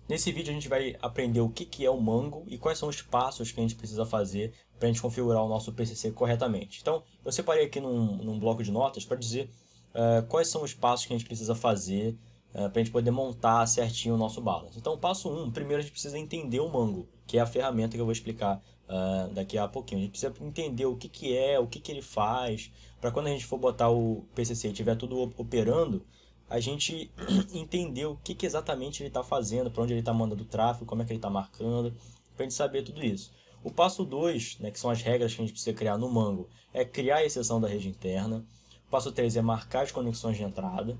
Nesse vídeo a gente vai aprender o que é o Mango e quais são os passos que a gente precisa fazer para a gente configurar o nosso PCC corretamente. Então, eu separei aqui num bloco de notas para dizer quais são os passos que a gente precisa fazer para a gente poder montar certinho o nosso balance. Então, passo 1, primeiro a gente precisa entender o Mango, que é a ferramenta que eu vou explicar daqui a pouquinho. A gente precisa entender o que é, o que ele faz, para quando a gente for botar o PCC e estiver tudo operando, a gente entender o que exatamente ele está fazendo, para onde ele está mandando o tráfego, como é que ele está marcando, para a gente saber tudo isso. O passo 2, né, que são as regras que a gente precisa criar no Mango, é criar a exceção da rede interna. O passo 3 é marcar as conexões de entrada.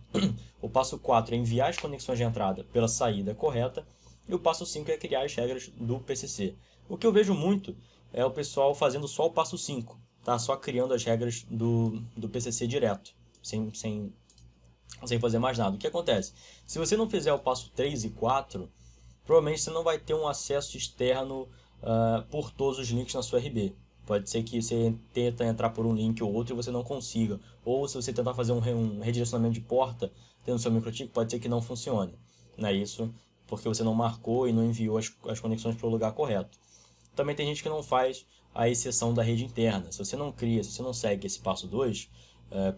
O passo 4 é enviar as conexões de entrada pela saída correta. E o passo 5 é criar as regras do PCC. O que eu vejo muito é o pessoal fazendo só o passo 5, tá? Só criando as regras do PCC direto, sem fazer mais nada. O que acontece? Se você não fizer o passo 3 e 4, provavelmente você não vai ter um acesso externo por todos os links na sua RB. Pode ser que você tenta entrar por um link ou outro e você não consiga. Ou se você tentar fazer um redirecionamento de porta dentro do seu microtik, pode ser que não funcione. Não é isso? Porque você não marcou e não enviou as conexões para o lugar correto. Também tem gente que não faz a exceção da rede interna. Se você não cria, se você não segue esse passo 2,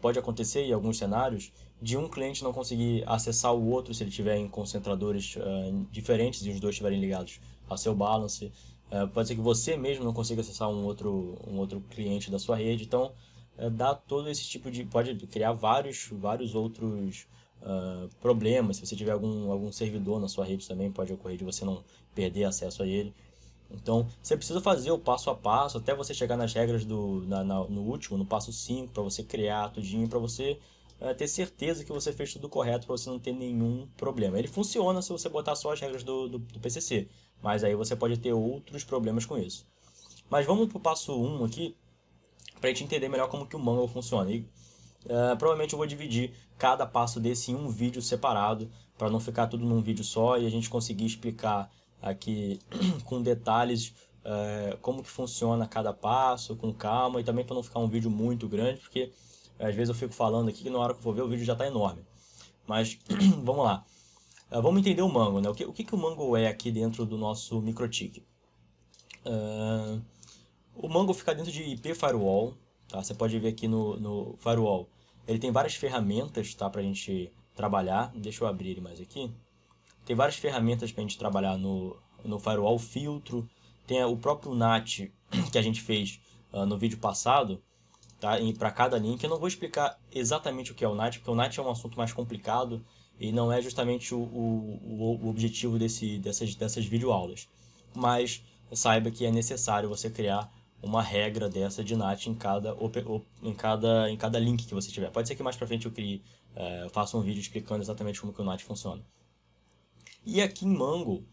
pode acontecer em alguns cenários de um cliente não conseguir acessar o outro se ele estiver em concentradores diferentes e os dois estiverem ligados ao seu balance. Pode ser que você mesmo não consiga acessar um outro cliente da sua rede. Então, dá todo esse tipo de... pode criar vários outros problemas. Se você tiver algum servidor na sua rede também, pode ocorrer de você não perder acesso a ele. Então, você precisa fazer o passo a passo até você chegar nas regras no último, no passo 5, para você criar tudinho, para você ter certeza que você fez tudo correto, para você não ter nenhum problema. Ele funciona se você botar só as regras do PCC, mas aí você pode ter outros problemas com isso. Mas vamos para o passo 1 aqui, para a gente entender melhor como que o Mango funciona. E, provavelmente eu vou dividir cada passo desse em um vídeo separado, para não ficar tudo num vídeo só e a gente conseguir explicar aqui com detalhes como que funciona cada passo, com calma, e também para não ficar um vídeo muito grande, porque às vezes eu fico falando aqui que na hora que eu for ver o vídeo já está enorme. Mas vamos lá. Vamos entender o Mango, né? O que o Mango é aqui dentro do nosso microtik? O Mango fica dentro de IP Firewall, tá? Você pode ver aqui no Firewall. Ele tem várias ferramentas, tá, para a gente trabalhar. Deixa eu abrir ele mais aqui. Tem várias ferramentas para a gente trabalhar no Firewall, filtro. Tem o próprio NAT que a gente fez no vídeo passado, tá? Para cada link. Eu não vou explicar exatamente o que é o NAT, porque o NAT é um assunto mais complicado e não é justamente o objetivo dessas videoaulas. Mas saiba que é necessário você criar uma regra dessa de NAT em cada link que você tiver. Pode ser que mais para frente eu faça um vídeo explicando exatamente como que o NAT funciona. E aqui em Mango,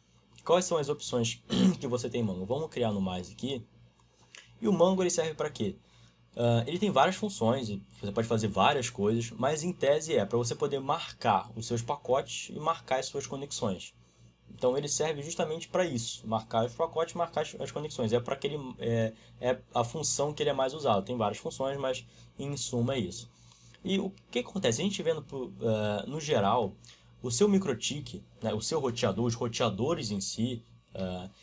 quais são as opções que você tem em Mango? Vamos criar no mais aqui. E o Mango ele serve para quê? Ele tem várias funções, você pode fazer várias coisas, mas em tese é para você poder marcar os seus pacotes e marcar as suas conexões. Então ele serve justamente para isso, marcar os pacotes e marcar as conexões. É para é a função que ele é mais usado. Tem várias funções, mas em suma é isso. E o que acontece? A gente vendo no geral, o seu microtik, né, o seu roteador, os roteadores em si,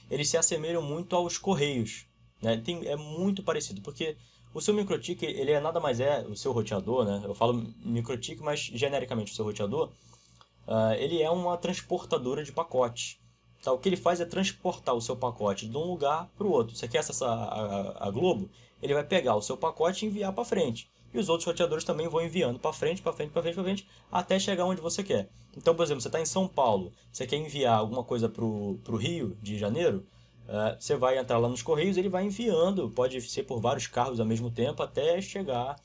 eles se assemelham muito aos correios. Né? É muito parecido, porque o seu microtik, ele nada mais o seu roteador, né? Eu falo microtik, mas genericamente o seu roteador, ele é uma transportadora de pacotes. Tá? O que ele faz é transportar o seu pacote de um lugar para o outro. Você quer acessar a Globo? Ele vai pegar o seu pacote e enviar para frente. E os outros roteadores também vão enviando para frente, para frente, para frente, para frente, até chegar onde você quer. Então, por exemplo, você está em São Paulo, você quer enviar alguma coisa para o Rio de Janeiro, você vai entrar lá nos Correios, ele vai enviando, pode ser por vários carros ao mesmo tempo, até chegar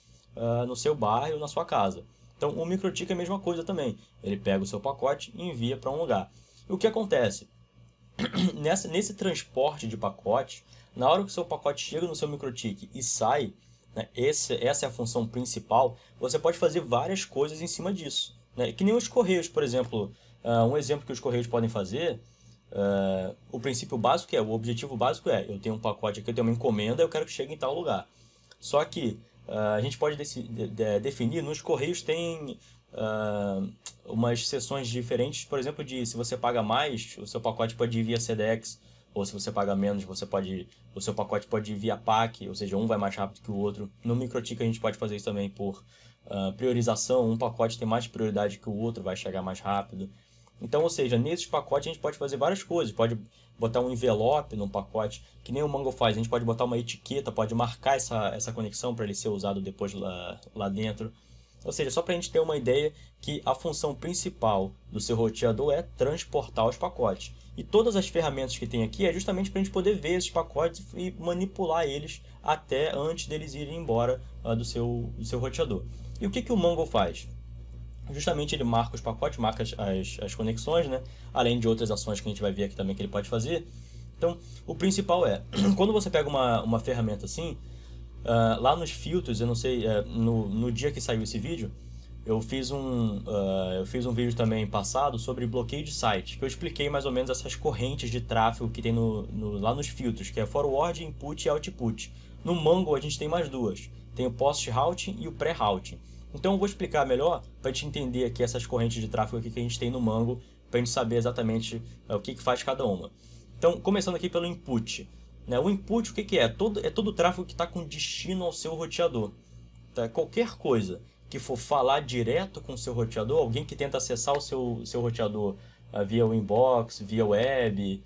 no seu bairro, na sua casa. Então, o microtik é a mesma coisa também. Ele pega o seu pacote e envia para um lugar. E o que acontece? Nesse transporte de pacote, na hora que o seu pacote chega no seu microtik e sai, né, essa é a função principal, você pode fazer várias coisas em cima disso. Né? Que nem os Correios, por exemplo. Um exemplo que os Correios podem fazer, o princípio básico o objetivo básico eu tenho um pacote aqui, eu tenho uma encomenda, eu quero que chegue em tal lugar. Só que a gente pode definir, nos Correios tem umas seções diferentes, por exemplo, de se você paga mais, o seu pacote pode ir via Sedex, ou se você paga menos, o seu pacote pode ir via PAC, ou seja, um vai mais rápido que o outro. No MikroTik a gente pode fazer isso também por priorização, um pacote tem mais prioridade que o outro, vai chegar mais rápido. Então, ou seja, nesses pacotes a gente pode fazer várias coisas, pode botar um envelope num pacote, que nem o Mongo faz, a gente pode botar uma etiqueta, pode marcar essa conexão para ele ser usado depois lá dentro. Ou seja, só para a gente ter uma ideia que a função principal do seu roteador é transportar os pacotes. E todas as ferramentas que tem aqui é justamente para a gente poder ver esses pacotes e manipular eles até antes deles irem embora do seu roteador. E o que o Mongo faz? Justamente ele marca os pacotes, marca as conexões, né? Além de outras ações que a gente vai ver aqui também que ele pode fazer. Então, o principal é, quando você pega uma ferramenta assim, lá nos filtros, eu não sei, no dia que saiu esse vídeo, eu fiz um vídeo também passado sobre bloqueio de site, que eu expliquei mais ou menos essas correntes de tráfego que tem lá nos filtros, que é forward, input e output. No Mongo a gente tem mais duas, tem o post-routing e o pré-routing. Então eu vou explicar melhor para a gente entender aqui essas correntes de tráfego aqui que a gente tem no Mongo, para a gente saber exatamente o que faz cada uma. Então, começando aqui pelo input. O input, o que é? É todo o tráfego que está com destino ao seu roteador. Tá? Qualquer coisa que for falar direto com o seu roteador, alguém que tenta acessar o seu roteador via o inbox, via web,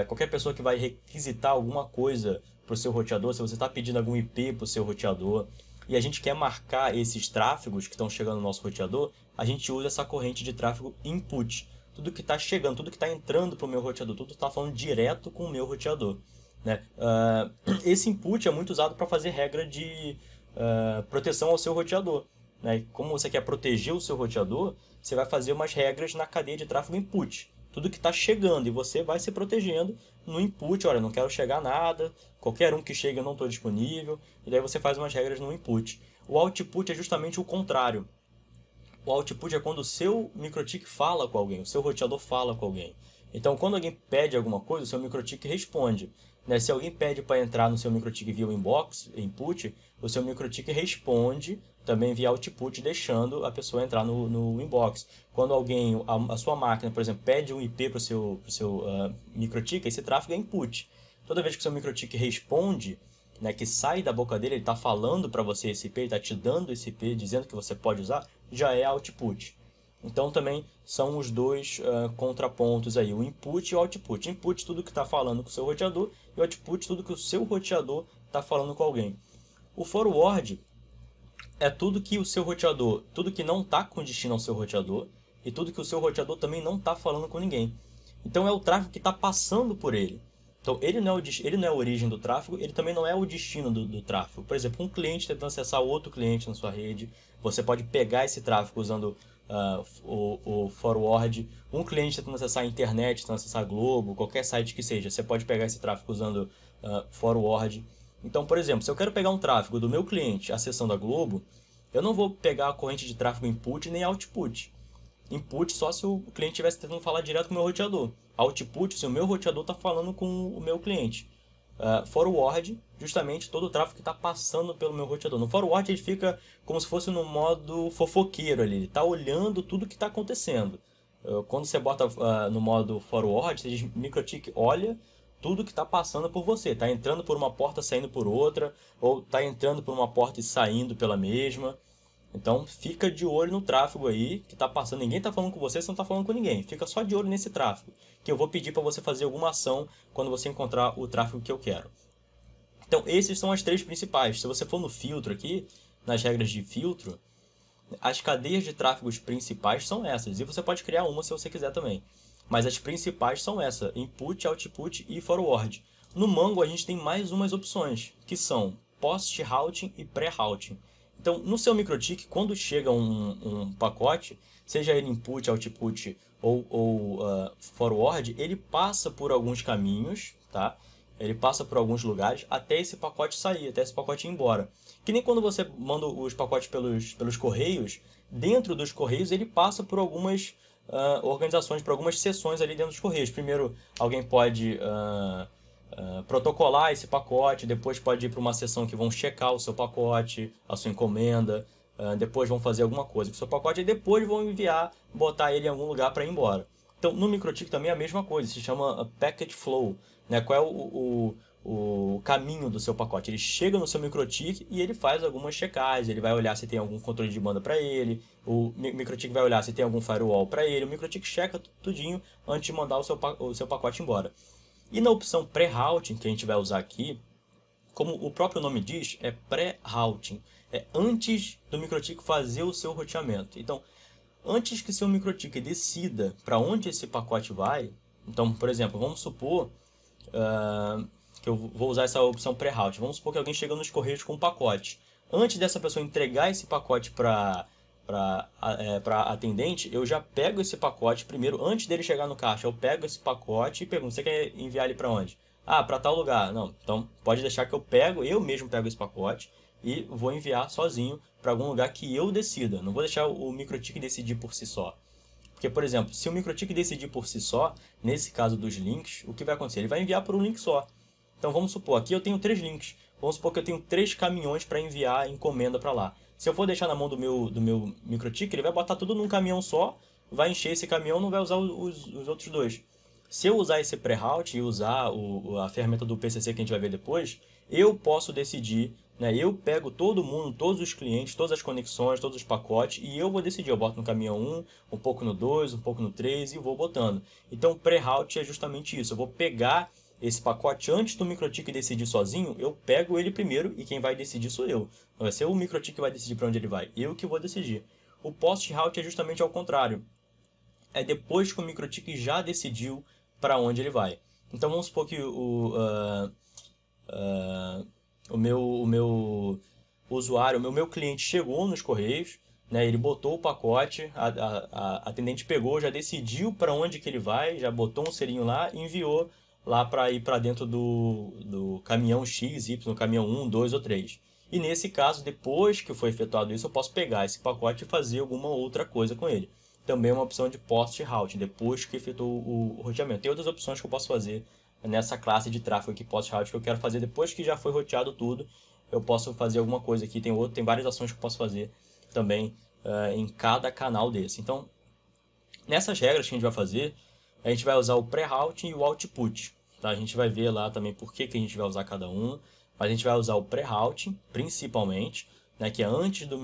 qualquer pessoa que vai requisitar alguma coisa para o seu roteador, se você está pedindo algum IP para o seu roteador, e a gente quer marcar esses tráfegos que estão chegando no nosso roteador, a gente usa essa corrente de tráfego input. Tudo que está chegando, tudo que está entrando para o meu roteador, tudo está falando direto com o meu roteador. Né? Esse input é muito usado para fazer regra de proteção ao seu roteador. Né? Como você quer proteger o seu roteador, você vai fazer umas regras na cadeia de tráfego input. Tudo que está chegando e você vai se protegendo no input. Olha, não quero chegar nada, qualquer um que chegue eu não estou disponível. E daí você faz umas regras no input. O output é justamente o contrário. O output é quando o seu MikroTik fala com alguém, o seu roteador fala com alguém. Então, quando alguém pede alguma coisa, o seu MikroTik responde. Né? Se alguém pede para entrar no seu MikroTik via o inbox, input, o seu MikroTik responde também via output, deixando a pessoa entrar no inbox. Quando alguém, a sua máquina, por exemplo, pede um IP para o seu MikroTik, esse tráfego é input. Toda vez que o seu MikroTik responde, né, que sai da boca dele, ele está falando para você esse IP, ele está te dando esse IP, dizendo que você pode usar, já é output. Então também são os dois contrapontos aí, o input e o output. Input, tudo que está falando com o seu roteador, e output, tudo que o seu roteador está falando com alguém. O forward é tudo que o seu roteador, tudo que não está com destino ao seu roteador, e tudo que o seu roteador também não está falando com ninguém. Então é o tráfego que está passando por ele. Então ele não é a origem do tráfego, ele também não é o destino do tráfego. Por exemplo, um cliente tentando acessar outro cliente na sua rede, você pode pegar esse tráfego usando o forward. Um cliente tentando acessar a internet, tentando acessar a Globo, qualquer site que seja, você pode pegar esse tráfego usando forward. Então, por exemplo, se eu quero pegar um tráfego do meu cliente acessando a Globo, eu não vou pegar a corrente de tráfego input nem output. Input só se o cliente estivesse tentando falar direto com o meu roteador. Output se o meu roteador está falando com o meu cliente. Forward, justamente todo o tráfego que está passando pelo meu roteador. No forward ele fica como se fosse no modo fofoqueiro ali. Ele está olhando tudo que está acontecendo. Quando você bota no modo forward, você diz MikroTik olha tudo que está passando por você. Está entrando por uma porta, saindo por outra, ou está entrando por uma porta e saindo pela mesma. Então fica de olho no tráfego aí que está passando. Ninguém está falando com você, você não está falando com ninguém. Fica só de olho nesse tráfego, que eu vou pedir para você fazer alguma ação quando você encontrar o tráfego que eu quero. Então esses são as três principais. Se você for no filtro aqui, nas regras de filtro, as cadeias de tráfegos principais são essas. E você pode criar uma se você quiser também. Mas as principais são essas: input, output e forward. No Mongo a gente tem mais umas opções, que são post-routing e pré-routing. Então, no seu MikroTik, quando chega um pacote, seja ele input, output ou forward, ele passa por alguns caminhos, tá? Ele passa por alguns lugares até esse pacote sair, até esse pacote ir embora. Que nem quando você manda os pacotes pelos correios, dentro dos correios ele passa por algumas organizações, por algumas seções ali dentro dos correios. Primeiro, alguém pode protocolar esse pacote, depois pode ir para uma seção que vão checar o seu pacote, a sua encomenda. depois vão fazer alguma coisa com o seu pacote e depois vão enviar, botar ele em algum lugar para ir embora. Então, no MikroTik também é a mesma coisa, se chama Packet Flow, né? Qual é o caminho do seu pacote? Ele chega no seu MikroTik e ele faz algumas checagens, ele vai olhar se tem algum controle de banda para ele, o MikroTik vai olhar se tem algum firewall para ele, o MikroTik checa tudinho antes de mandar o seu pacote embora. E na opção pré-routing que a gente vai usar aqui, como o próprio nome diz, é pré-routing, é antes do MikroTik fazer o seu roteamento. Então, antes que seu MikroTik decida para onde esse pacote vai, então, por exemplo, vamos supor que eu vou usar essa opção pré-route. Vamos supor que alguém chega nos Correios com um pacote. Antes dessa pessoa entregar esse pacote para atendente, eu já pego esse pacote primeiro, antes dele chegar no caixa, eu pego esse pacote e pergunto, você quer enviar ele para onde? Ah, para tal lugar. Não, então pode deixar que eu mesmo pego esse pacote e vou enviar sozinho para algum lugar que eu decida. Não vou deixar o MikroTik decidir por si só. Porque, por exemplo, se o MikroTik decidir por si só, nesse caso dos links, o que vai acontecer? Ele vai enviar por um link só. Então vamos supor, aqui eu tenho 3 links. Vamos supor que eu tenho 3 caminhões para enviar encomenda para lá. Se eu for deixar na mão do meu MikroTik, ele vai botar tudo num caminhão só, vai encher esse caminhão, não vai usar os outros 2. Se eu usar esse pré-route e usar a ferramenta do PCC que a gente vai ver depois, eu posso decidir, né? Eu pego todo mundo, todos os clientes, todas as conexões, todos os pacotes e eu vou decidir. Eu boto no caminhão 1, um pouco no 2, um pouco no 3 e vou botando. Então, pré-route é justamente isso. Eu vou pegar esse pacote antes do MikroTik decidir sozinho, eu pego ele primeiro e quem vai decidir sou eu. Não vai ser o MikroTik que vai decidir para onde ele vai, eu que vou decidir. O post-route é justamente ao contrário. É depois que o MikroTik já decidiu para onde ele vai. Então vamos supor que o meu usuário, o meu cliente chegou nos Correios, né, ele botou o pacote, a atendente pegou, já decidiu para onde que ele vai, já botou um selinho lá e enviou lá para ir para dentro do caminhão X, Y, caminhão 1, 2 ou 3. E nesse caso, depois que foi efetuado isso, eu posso pegar esse pacote e fazer alguma outra coisa com ele. Também é uma opção de post-route, depois que efetuou o roteamento. Tem outras opções que eu posso fazer nessa classe de tráfego aqui, post-route, que eu quero fazer depois que já foi roteado tudo. Eu posso fazer alguma coisa aqui, tem várias ações que eu posso fazer também em cada canal desse. Então, nessas regras que a gente vai fazer, a gente vai usar o pré-routing e o output. Tá? A gente vai ver lá também por que a gente vai usar cada um. Mas a gente vai usar o pré-routing, principalmente, né, que é antes do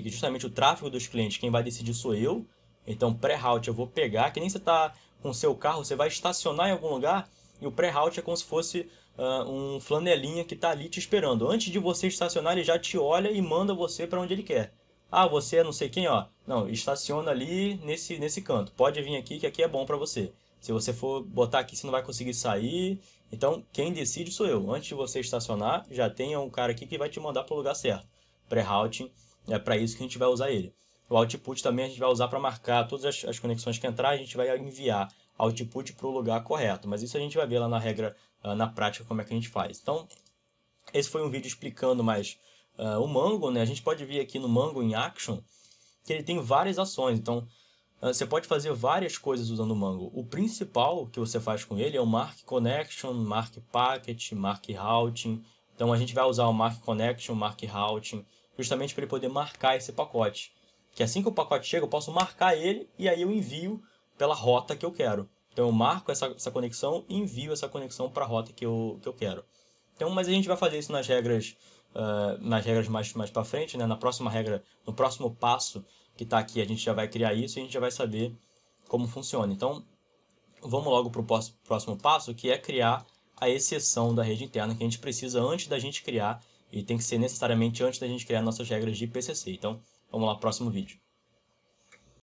justamente o tráfego dos clientes, quem vai decidir sou eu. Então, pré-route eu vou pegar, que nem você está com o seu carro, você vai estacionar em algum lugar, e o pré-route é como se fosse um flanelinha que está ali te esperando. Antes de você estacionar, ele já te olha e manda você para onde ele quer. Ah, você é não sei quem, ó. Não, estaciona ali nesse canto. Pode vir aqui, que aqui é bom para você. Se você for botar aqui, você não vai conseguir sair. Então, quem decide sou eu. Antes de você estacionar, já tem um cara aqui que vai te mandar para o lugar certo. Pré-routing é para isso que a gente vai usar ele. O output também a gente vai usar para marcar todas as conexões que entrar, a gente vai enviar output para o lugar correto. Mas isso a gente vai ver lá na regra, na prática, como é que a gente faz. Então, esse foi um vídeo explicando mais o Mongo, né? A gente pode ver aqui no Mongo in Action que ele tem várias ações. Então, você pode fazer várias coisas usando o Mongo. O principal que você faz com ele é o Mark Connection, Mark Packet, Mark Routing. Então, a gente vai usar o Mark Connection, Mark Routing, justamente para ele poder marcar esse pacote. Que assim que o pacote chega, eu posso marcar ele e aí eu envio pela rota que eu quero. Então, eu marco essa conexão e envio essa conexão para a rota que eu quero. Então, mas a gente vai fazer isso nas regras mais para frente, né? Na próxima regra, no próximo passo que está aqui, a gente já vai criar isso e a gente já vai saber como funciona. Então, vamos logo para o próximo passo, que é criar a exceção da rede interna que a gente precisa antes da gente criar, e tem que ser necessariamente antes da gente criar nossas regras de PCC. Então, vamos lá, próximo vídeo.